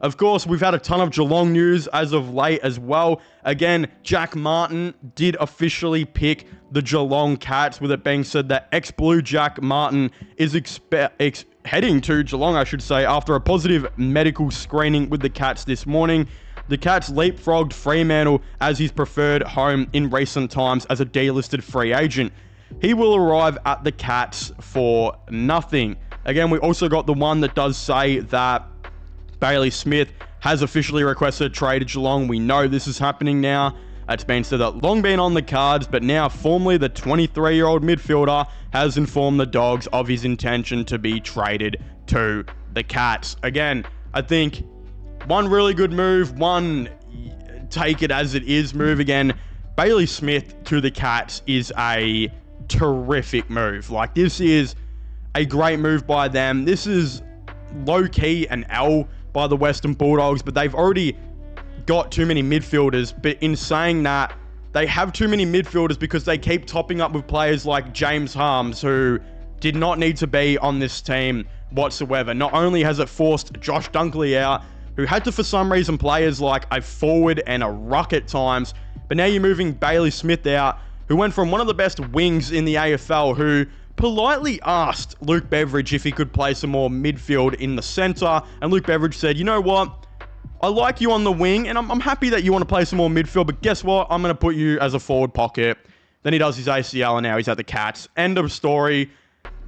Of course, we've had a ton of Geelong news as of late as well. Again, Jack Martin did officially pick the Geelong Cats, with it being said that ex-Blue Jack Martin is heading to Geelong, I should say, after a positive medical screening with the Cats this morning. The Cats leapfrogged Fremantle as his preferred home in recent times as a delisted free agent. He will arrive at the Cats for nothing. Again, we also got the one that does say that Bailey Smith has officially requested a trade to Geelong. We know this is happening now. It's been said that long been on the cards, but now formally the 23-year-old midfielder has informed the Dogs of his intention to be traded to the Cats. Again, I think one really good move, one take it as it is move. Again, Bailey Smith to the Cats is a terrific move. Like, this is a great move by them. This is low-key an L by the Western Bulldogs, but they've already got too many midfielders. But in saying that, they have too many midfielders because they keep topping up with players like James Harms, who did not need to be on this team whatsoever. Not only has it forced Josh Dunkley out, who had to, for some reason, play as like a forward and a ruck at times, but now you're moving Bailey Smith out, who went from one of the best wings in the AFL, who politely asked Luke Beveridge if he could play some more midfield in the centre, and Luke Beveridge said, you know what, I like you on the wing, and I'm happy that you want to play some more midfield, but guess what, I'm going to put you as a forward pocket. Then he does his ACL, and now he's at the Cats. End of story.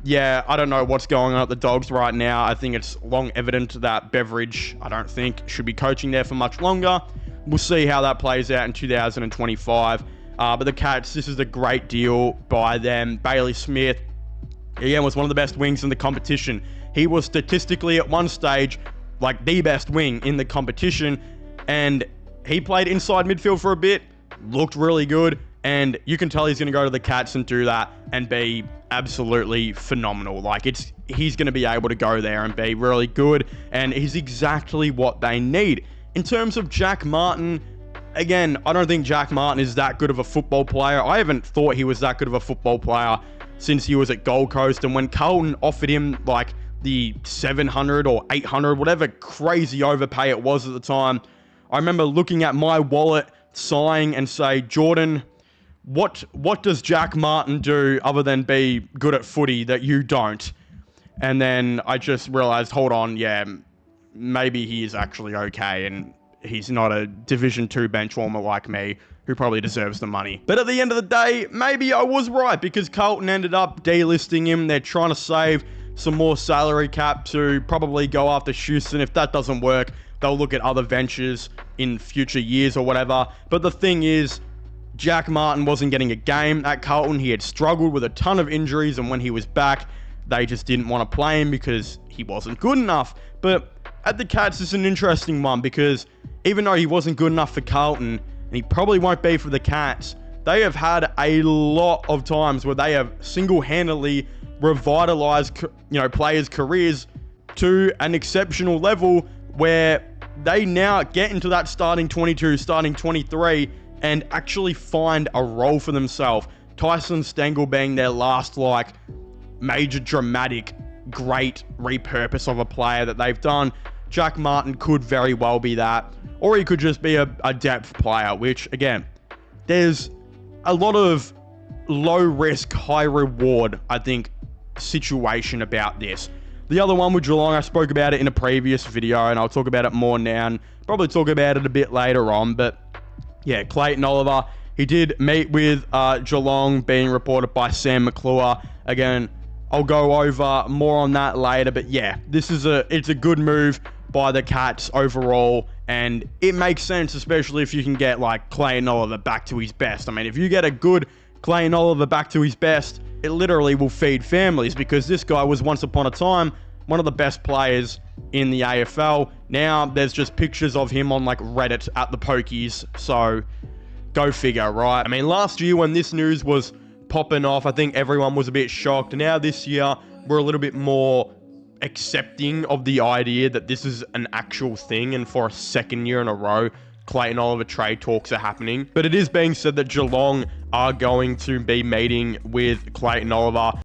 Yeah, I don't know what's going on at the Dogs right now. I think it's long evident that Beveridge, I don't think, should be coaching there for much longer. We'll see how that plays out in 2025. But the Cats, this is a great deal by them. Bailey Smith, again, was one of the best wings in the competition. He was statistically at one stage like the best wing in the competition, and he played inside midfield for a bit, looked really good, and you can tell he's going to go to the Cats and do that and be absolutely phenomenal. Like, he's going to be able to go there and be really good, and he's exactly what they need. In terms of Jack Martin, again, I don't think Jack Martin is that good of a football player. I haven't thought he was that good of a football player since he was at Gold Coast, and when Carlton offered him like the 700 or 800, whatever crazy overpay it was at the time, I remember looking at my wallet, sighing and say, Jordan, what does Jack Martin do other than be good at footy that you don't? And then I just realized, hold on, yeah, maybe he is actually okay, and he's not a Division 2 bench warmer like me, who probably deserves the money. But at the end of the day, maybe I was right, because Carlton ended up delisting him. They're trying to save some more salary cap to probably go after Houston. If that doesn't work, they'll look at other ventures in future years or whatever. But the thing is, Jack Martin wasn't getting a game at Carlton. He had struggled with a ton of injuries, and when he was back, they just didn't want to play him because he wasn't good enough. But at the Cats, it's an interesting one, because even though he wasn't good enough for Carlton, and he probably won't be for the Cats, they have had a lot of times where they have single-handedly revitalized, players' careers to an exceptional level, where they now get into that starting 22, starting 23, and actually find a role for themselves. Tyson Stengel being their last, major dramatic, great repurpose of a player that they've done. Jack Martin could very well be that, or he could just be a depth player, which, again, there's a lot of low risk, high reward, I think, situation about this. The other one with Geelong, I spoke about it in a previous video, and I'll talk about it more now, and probably talk about it a bit later on, but yeah, Clayton Oliver, he did meet with Geelong, being reported by Sam McClure. Again, I'll go over more on that later, but yeah, it's a good move by the Cats overall, and it makes sense, especially if you can get Clayton Oliver back to his best. I mean, if you get a good Clayton Oliver back to his best, it literally will feed families, because this guy was once upon a time one of the best players in the AFL. Now there's just pictures of him on Reddit at the pokies, so go figure, right? I mean, last year when this news was popping off, I think everyone was a bit shocked. Now this year, we're a little bit more accepting of the idea that this is an actual thing, and for a second year in a row, Clayton Oliver trade talks are happening. But it is being said that Geelong are going to be meeting with Clayton Oliver.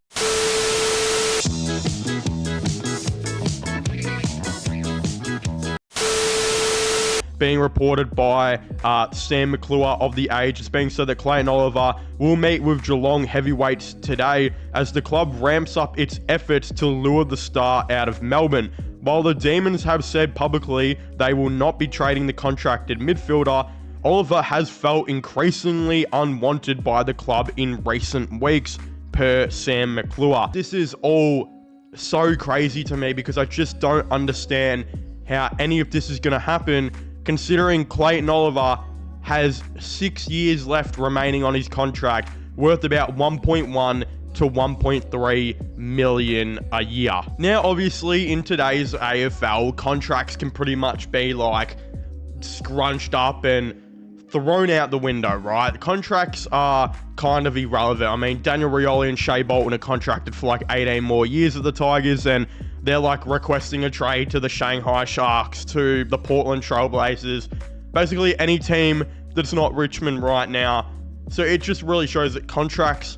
being reported by Sam McClure of The Age. It's being said that Clayton Oliver will meet with Geelong heavyweights today as the club ramps up its efforts to lure the star out of Melbourne. While the Demons have said publicly they will not be trading the contracted midfielder, Oliver has felt increasingly unwanted by the club in recent weeks, per Sam McClure. This is all so crazy to me because I just don't understand how any of this is going to happen, considering Clayton Oliver has 6 years left remaining on his contract, worth about 1.1 to 1.3 million a year. Now, obviously, in today's AFL, contracts can pretty much be like scrunched up and thrown out the window, right? Contracts are kind of irrelevant. I mean, Daniel Rioli and Shea Bolton are contracted for like 18 more years at the Tigers, and they're like requesting a trade to the Shanghai Sharks, to the Portland Trailblazers, basically any team that's not Richmond right now. So it just really shows that contracts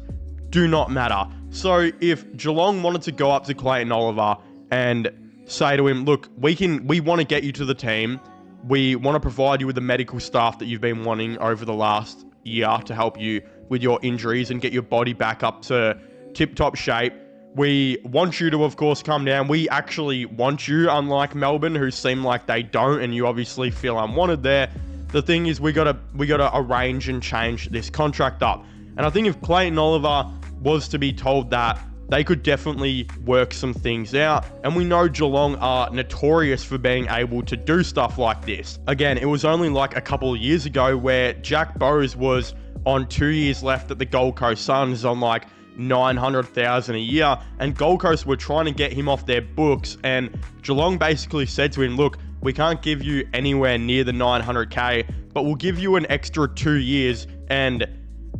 do not matter. So if Geelong wanted to go up to Clayton Oliver and say to him, look, we want to get you to the team. We want to provide you with the medical staff that you've been wanting over the last year to help you with your injuries and get your body back up to tip-top shape. We want you to, of course, come down. We actually want you, unlike Melbourne, who seem like they don't, and you obviously feel unwanted there. The thing is, we gotta arrange and change this contract up. And I think if Clayton Oliver was to be told that, they could definitely work some things out. And we know Geelong are notorious for being able to do stuff like this. Again, it was only like a couple of years ago where Jack Bowes was on 2 years left at the Gold Coast Suns on like $900,000 a year, and Gold Coast were trying to get him off their books, and Geelong basically said to him, look, we can't give you anywhere near the 900k, but we'll give you an extra 2 years, and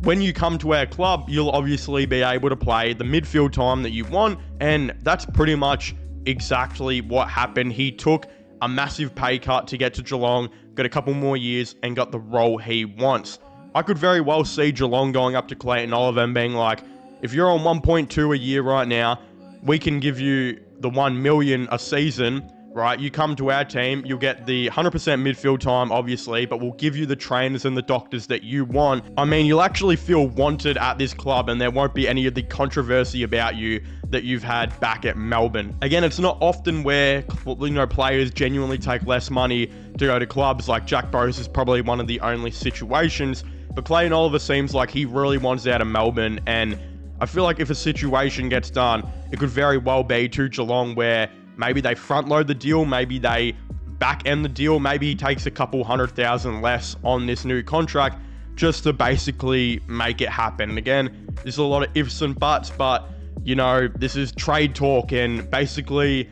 when you come to our club, you'll obviously be able to play the midfield time that you want. And that's pretty much exactly what happened. He took a massive pay cut to get to Geelong, got a couple more years, and got the role he wants. I could very well see Geelong going up to Clayton Oliver and being like, if you're on 1.2 a year right now, we can give you the 1 million a season, right? You come to our team, you'll get the 100% midfield time, obviously, but we'll give you the trainers and the doctors that you want. I mean, you'll actually feel wanted at this club, and there won't be any of the controversy about you that you've had back at Melbourne. Again, it's not often where, players genuinely take less money to go to clubs. Like Jack Bowes is probably one of the only situations, but Clayton Oliver seems like he really wants out of Melbourne, and I feel like if a situation gets done, it could very well be to Geelong where maybe they front load the deal, maybe they back end the deal, maybe he takes a couple 100,000 less on this new contract just to basically make it happen. And again, there's a lot of ifs and buts, but this is trade talk, and basically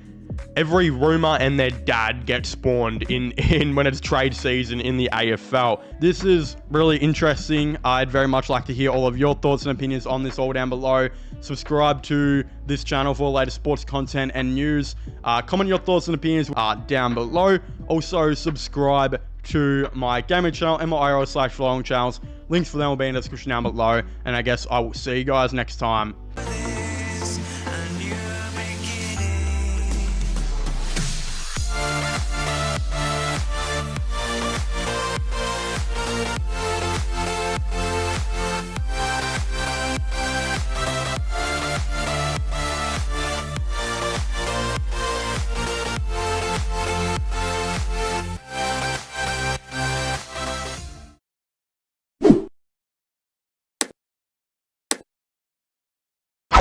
every rumor and their dad gets spawned in when it's trade season in the AFL. This is really interesting. I'd very much like to hear all of your thoughts and opinions on this all down below. Subscribe to this channel for latest sports content and news. Comment your thoughts and opinions down below. Also, subscribe to my gaming channel and my IRL/vlog channels. Links for them will be in the description down below. And I guess I will see you guys next time.